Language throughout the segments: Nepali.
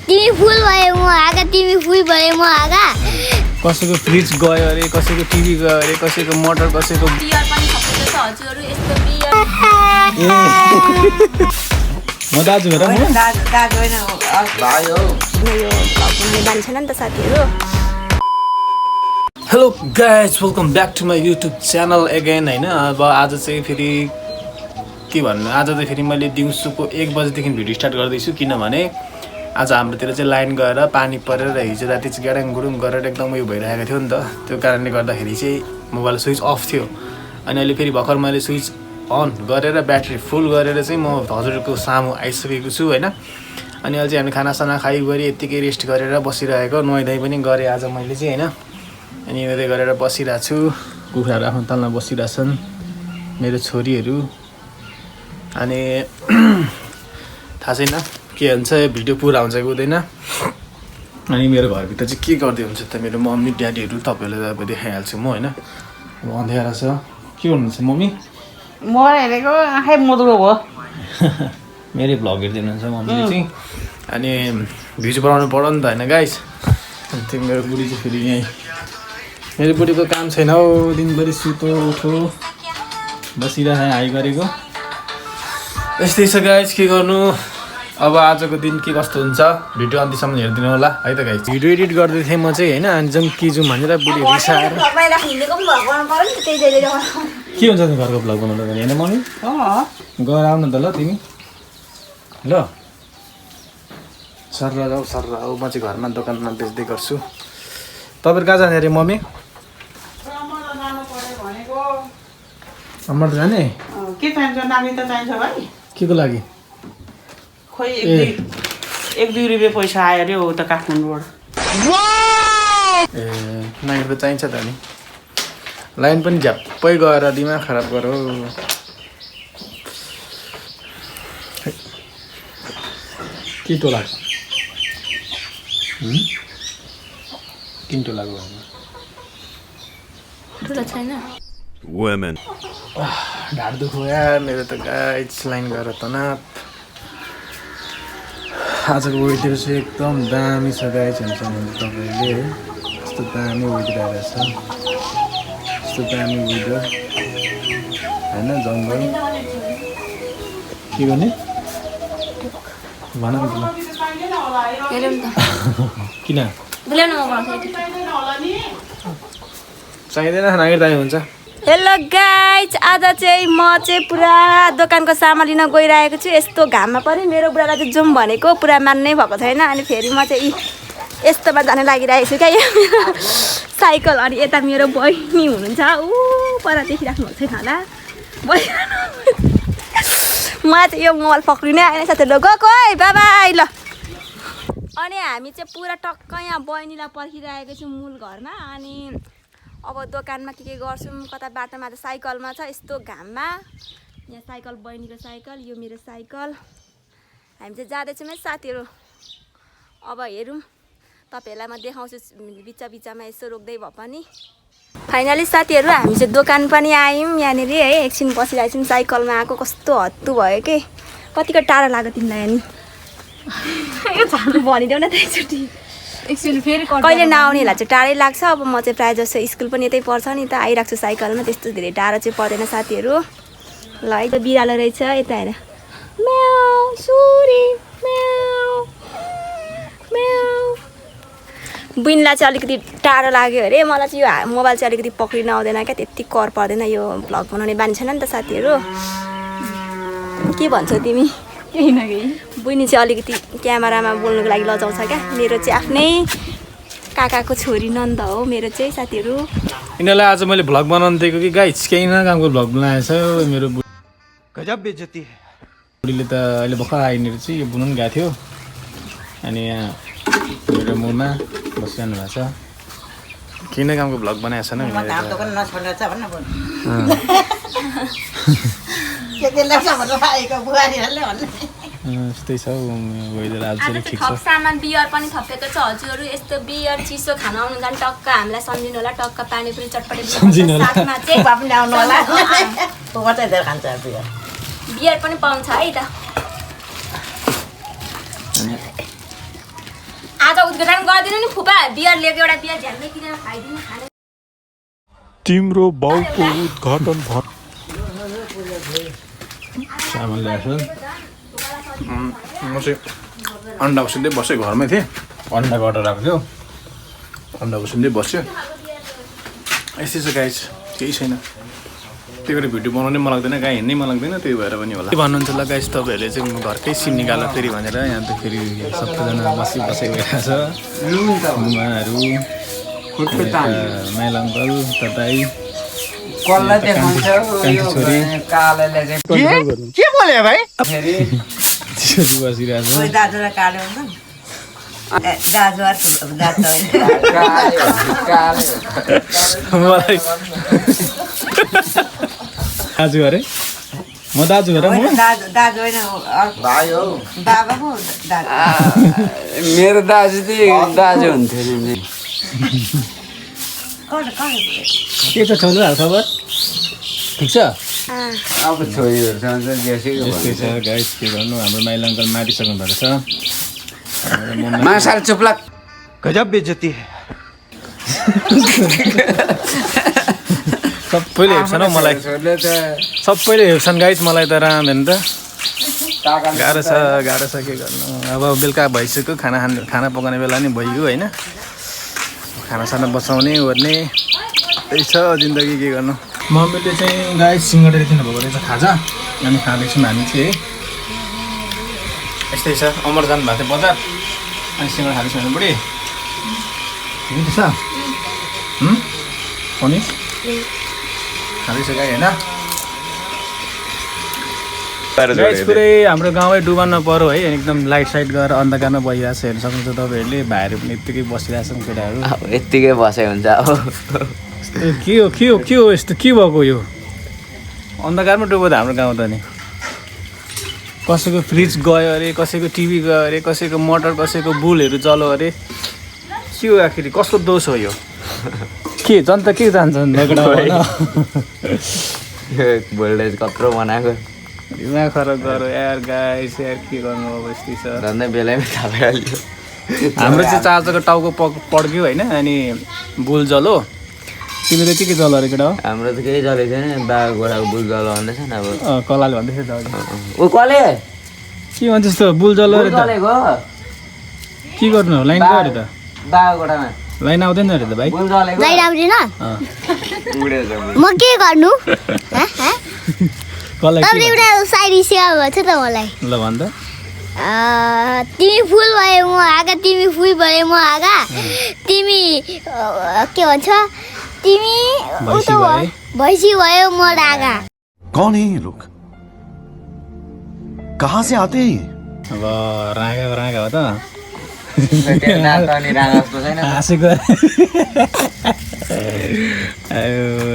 तिमी फुल भयो म आगा तिमी फुल भयो म आगा कसैको फ्रिज गयो अरे कसैको टिभी गयो अरे कसैको मोटर कसैको बियर पनि थपेको छ हजुरहरु यस्तो बियर म दाजु हो र म दाजु होइन भाइ हो यो भ्लगले बान्छ नि त साथीहरु hello guys welcome back to my YouTube channel again होइन अब आज चाहिँ फेरि के भन्नु आज चाहिँ फेरि मैले दिउँसोको 1 बजेदेखि भिडियो स्टार्ट गर्दैछु किनभने आज हाम्रोतिर चाहिँ लाइन गएर पानी परेर हिजो राति चाहिँ ग्याडाङ गुडुङ गरेर एकदम उयो भइरहेको थियो नि त त्यो कारणले गर्दाखेरि चाहिँ मोबाइल स्विच अफ थियो अनि अहिले फेरि भर्खर मैले स्विच अन गरेर ब्याट्री फुल गरेर चाहिँ म हजुरको सामु आइसकेको छु होइन अनि अहिले चाहिँ हामी खानासाना खाइगरी यत्तिकै रेस्ट गरेर बसिरहेको नुहाइधुवाइ पनि गरेँ आज मैले चाहिँ होइन अनि यतै गरेर बसिरहेको छु कुखुराहरू आफ्नो तलमा बसिरहेछन् मेरो छोरीहरू अनि थाहा छैन के हुन्छ भिडियो पुरा हुन्छ कि हुँदैन अनि मेरो घरभित्र चाहिँ के गर्दै हुन्छ त मेरो मम्मी ड्याडीहरू तपाईँहरूलाई अब देखाइहाल्छु म होइन अब अँध्यारो छ के गर्नुहुन्छ मम्मी म हेरेको आँखै मुद्रो भयो मेरै भ्लग हेरिदिनुहुन्छ मम्मीले चाहिँ अनि भिडियो बनाउनु पऱ्यो नि त होइन गाइस अनि त्यो मेरो बुढी चाहिँ फेरि यहीँ मेरो बुढीको काम छैन हौ दिनभरि सुतो उठो बसिरहेको हाई गरेको यस्तै छ गाइस के गर्नु अब आजको दिन के कस्तो हुन्छ भिडियो अन्तिसम्म हेरिदिनु होला है त गाइस भिडियो एडिट गर्दै थिएँ म चाहिँ होइन अनि जाउँ कि जाउँ भनेर बुढी रिसाएर के हुन्छ नि घरको भ्लग बनाउँदा भने होइन मम्मी गएर आउनु त ल तिमी ल सर जाऊ म चाहिँ घरमा दोकानमा बेच्दै गर्छु तपाईँहरू कहाँ जाने अरे मम्मी अमर जाने के चाहिन्छ नानी त चाहिन्छ भाइ के को लागि खोइ 1-2 रुपियाँ पैसा आयो अरे हो त काठमाडौँबाट ए नानी त चाहिन्छ त नि लाइन पनि झ्याप्पै गएर दिमाग खराब गर के टोला किन टोलाको ठुलो छैन Women. ढाड दुखो यार मेरो त गाइस लाइन गएर तनाव आजको वेदर चाहिँ एकदम दामी छ गाइस हुन्छ भने तपाईँले यस्तो दामी वेदर आइरहेछ यस्तो दामी वेदर होइन जङ्गल के गर्ने भन न हेरौँ त किन दिलेन म बनाउँछु चाहिँदैन नागिरदामी हुन्छ हेलो गाइज आज चाहिँ म चाहिँ पुरा दोकानको सामान लिन गइरहेको छु यस्तो घाममा पनि मेरो बुढालाई चाहिँ जाउँ भनेको पुरा मान्नै भएको छैन अनि फेरि म चाहिँ यस्तोमा जान लागिरहेको छु क्या यो मेरो साइकल अनि यता मेरो बहिनी हुनुहुन्छ ऊ पर देखिराख्नु भएको छैन होला मलाई चाहिँ यो मोबाइल पक्रिनै आएन साथीहरू गएको है बाबाई ल अनि हामी चाहिँ पुरा टक्क यहाँ बहिनीलाई पर्खिरहेको छौँ मूल घरमा अनि अब दोकानमा के गर्छौँ कता बाटोमा त साइकलमा छ यस्तो घाममा यहाँ साइकल बहिनीको साइकल यो मेरो साइकल हामी चाहिँ जाँदैछौँ है साथीहरू अब हेरौँ तपाईँहरूलाई म देखाउँछु बिचमा यसो रोक्दै भए पनि फाइनली साथीहरू हामी चाहिँ दोकान पनि आयौँ यहाँनिर है एकछिन बसिरहेको छौँ साइकलमा आएको कस्तो हत्तु भयो कि कतिको टाढो लाग्यो तिमीलाई अनि भनिदेऊ न त एकचोटि एकचोटि फेरि कहिले नआउनेलाई चाहिँ टाढै लाग्छ अब म चाहिँ प्रायः जस्तो स्कुल पनि यतै पर्छ नि त आइरहेको छु साइकलमा त्यस्तो धेरै टाढो चाहिँ पर्दैन साथीहरू ल है त बिरालो रहेछ यता हेर म्याउ सुरी म्याउ म्याउ बुइनलाई चाहिँ अलिकति टाढो लाग्यो अरे मलाई चाहिँ यो मोबाइल चाहिँ अलिकति पक्रिन आउँदैन क्या त्यति कर पर्दैन यो भ्लग बनाउने बानी छैन नि त साथीहरू के भन्छौ तिमी केही न केही बुइनी चाहिँ अलिकति क्यामेरामा बोल्नुको लागि लजाउँछ क्या मेरो चाहिँ आफ्नै काकाको छोरी नन्द हो मेरो चाहिँ साथीहरू यिनीहरूलाई आज मैले भ्लग बनाउनु दिएको कि गाइस केही न कामको भ्लग बनाएछ मेरो गजब बेइज्जती है बुढीले त अहिले भर्खर आइनेर चाहिँ यो बनाउनु गएको थियो अनि यहाँ मेरो मुलमा बसिरहनु भएको छ केही न कामको भ्लग बनाएछ न यस्तै छ वेदर आज चाहिँ ठिक छ सामान बियर पनि थपेको छ हजुरहरू यस्तो बियर चिसो खाना आउनु जानु टक्क हामीलाई सम्झिनु होला टक्क पानी पनि चटपटे साथमा चाहिँ बियर पनि पाउँछ है त उद्घाटन गरिदिनु नि फुपा बियर लिएको एउटा बियर झ्याल्दै किनेर खाइदिनु खाने तिम्रो बाउको उद्घाटन भयो चामल ल्याएको म चाहिँ अन्डा उसिन्दै बसेँ घरमै थिएँ अन्डाको अर्डर आएको थियो अन्डा उसिन्दै बस्यो यस्तै छ गाइस केही छैन त्यही भएर भिडियो बनाउनै मन लाग्दैन कहाँ हिँड्नै मन लाग्दैन त्यही भएर पनि होला के भन्नुहुन्छ ल गाइस तपाईँहरूले चाहिँ म घरकै सिम निकाल फेरि भनेर यहाँ त फेरि सबैजना बसेको भइरहेको छ उहाँहरू माइल अङ्कल तपाईँ के बोले भाइ बसिरहेको मलाई दाजु अरे म दाजु अरे मेरो दाजु चाहिँ दाजु हुन्थ्यो नि के छ छोरी हालखबर ठिक छ अब छोरीहरूसँग चाहिँ यस्तै छ गाइस के गर्नु हाम्रो माइल अङ्कल मारिसक्नु भएको छ मासाल चुप्लाक गजब बेइज्जती है सबैले हेप्छन् हौ मलाई सबैले हेप्छन् गाइस मलाई त रामेन त गाह्रो छ के गर्नु अब बेलुका भइसक्यो खाना पकाउने बेला नि भइगयो होइन खानासाना बसाउने ओर्ने त्यही छ जिन्दगी के गर्नु मम्मीले चाहिँ गाइस सिँगडा दिनुभएको रहेछ खाजा अनि खाँदैछौँ हामी चाहिँ यस्तै छ अमर जानुभएको थियो बजार अनि सिँगडा खाँदैछौँ भने बुढी ठिकै छ अनिस खाँदैछ गाई होइन पुरै हाम्रो गाउँै डुबानमा पऱ्यो है एकदम लाइट साइट गरेर अन्धकारमा बसिरहेको छ हेर्न सक्नुहुन्छ तपाईँहरूले भाइहरू पनि यत्तिकै बसिरहेछन् केटाहरू यत्तिकै बसाइ हुन्छ अब के हो यस्तो के भएको यो अन्धकारमा डुबो त हाम्रो गाउँ त नि कसैको फ्रिज गयो अरे कसैको टिभी गयो अरे कसैको मोटर कसैको बुलहरू चल्यो अरे के हो आखिर कसको दोष हो यो के जनता के जान्छ भोल्टेज कत्रो बनाएको दिमाग खराब गऱ्यो यार गाइस यार के गर्नु अब यस्तै छ झन्डै बेलैमा थाहा भइहाल्यो हाम्रो चाहिँ चार्जरको टाउको पड्क्यो होइन अनि बुल जलो तिमी त के जल अरे केटा हो हाम्रो त केही जलेको छैन बाबा गोडाको बुल जल भन्दैछ नि अब कलाले भन्दैछ त ऊ कसले के भन्छ जस्तो बुल जलो अरे त के गर्नु लाइन गयो अरे त बाबा गोडामा लाइन आउँदैन अरे त भाइ बुल जलेको लाइन आउँदैन उडेछ म के गर्नु कसलाई तपाईँले एउटा साइरी सिकाउनु भएको थियो त मलाई ल भन् त तिमी फुल भयो म आगा तिमी फुल भयो म आगा तिमी के भन्छ तिमी भैँसी भयो म आगा कौन है ये लोग कहाँ से आते हैं ये अब रागा हो त हाँसेको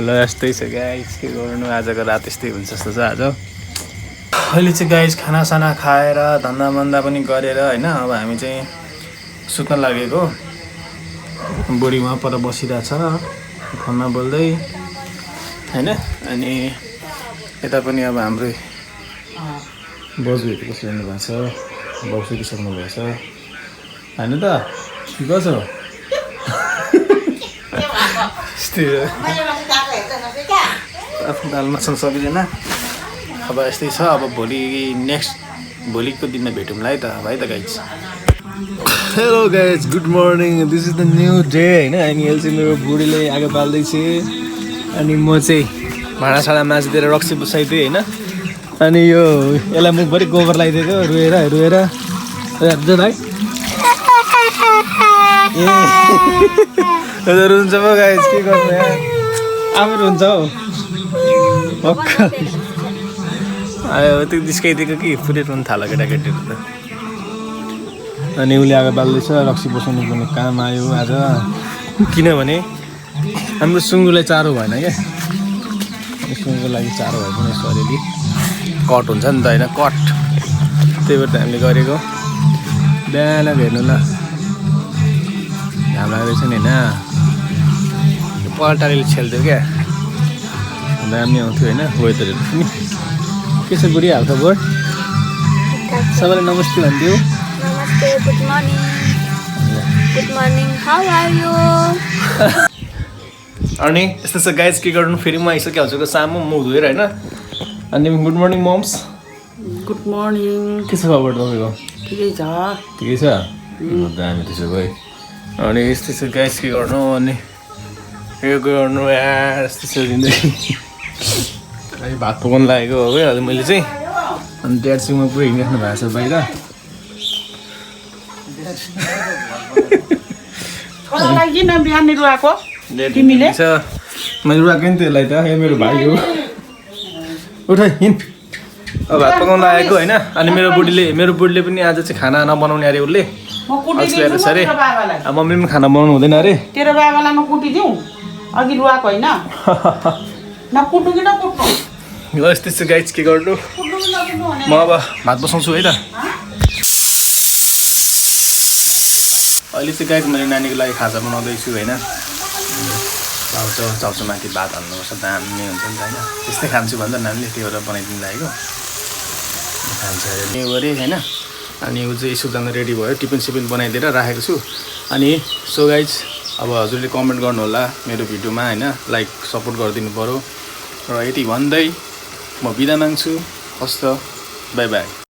ल यस्तै छ गाइस के गर्नु आजको रात यस्तै हुन्छ जस्तो छ आज अहिले चाहिँ गाइस खानासाना खाएर धन्दामन्दा पनि गरेर होइन अब हामी चाहिँ सुत्न लागेको बुढी उहाँ पर बसिरहेछ फोनमा बोल्दै होइन अनि यता पनि अब हाम्रो बोजूहरू बसिरहनु भएको छ बाउ सुतिसक्नु भएछ होइन त कसो दाल माछा सबैजना अब यस्तै छ अब भोलिको दिनमा भेटौँला है त भाइ त guys hello guys good morning this is the new day होइन अनि अहिले चाहिँ मेरो बुढीले आगो बाल्दैछ अनि म चाहिँ भाँडासाँडा माझिदिएर रक्सी बसाइदिएँ होइन अनि यो यसलाई मुखभरि गोबर लगाइदिएको रोएर जो भाइ ए रुन्छ पो गाइज के गर्नु यार आफै रुन्छ हौ आयो त्यो निस्काइदिएको कि पुरै रुन थाल्यो केटाकेटीहरू त अनि उसले आगो बाल्दैछ रक्सी बसाउनु पर्ने काम आयो आज किनभने हाम्रो सुँगुरलाई चारो भएन क्या सुँगुरको लागि चारो भयो पनि यसो अलिअलि कट हुन्छ नि त होइन कट त्यही भएर त हामीले गरेको बिहान हेर्नु ल घाम लाग्दैछ नि होइन पल्टाले छेल्थ्यो क्या दामी आउँथ्यो होइन वेदरहरू पनि के छ बुढी हालखबर सबैलाई नमस्ते भनिदियो नमस्ते good morning morning how are you अनि यस्तो छ गाइज के गर्नु फेरि म आइसक्यो हजुरको सामु मुख धोएर होइन अनि good morning moms good morning के छ खबर तपाईँको ठिकै छ ठिकै छ दामी त्यसो भए अनि यस्तै छ गाइज के गर्नु अनि यो गर्नु यार यस्तै छ जिन्दगी अहिले भात पकाउनु लागेको हो है अहिले मैले चाहिँ अनि ड्याडसँग पुरै हिँडिराख्नु भएको छ बाहिर कसलाई किन बिहान रुवाको तिमीले मैले रुवाएको नि त्यसलाई त यो मेरो भाइ हो उठ हिँड अब भात पकाउनु लागेको होइन अनि मेरो बुढीले पनि आज चाहिँ खाना नबनाउने अरे उसले म कुटिदिन्छु अरे तेरो बाबालाई मम्मीले पनि खाना बनाउनु हुँदैन अरे तेरो बाबालाई म कुटिदिउँ अघि रुवाको होइन नकुट्नु कि नकुट्नु यस्तै छ गाइज के गर्नु कुट्नु कि नकुट्नु भने म अब भात बसाउँछु है त अहिले चाहिँ गाइज मैले नानीको लागि खाजा बनाउँदैछु होइन चाउचाउ माथि भात हाल्नुपर्छ दामी हुन्छ नि त होइन त्यस्तै खान्छु भन्दा नानीले त्यो भएर बनाइदिनु लागेको खान्छ अरे यो गरेँ होइन अनि ऊ चाहिँ सुत्दामा रेडी भयो टिफिन सिफिन बनाइदिएर राखेको छु अनि सो गाइज अब हजुरले कमेन्ट गर्नुहोला मेरो भिडियोमा होइन लाइक सपोर्ट गरिदिनु पऱ्यो र यति भन्दै म बिदा माग्छु हस् त बाई बाई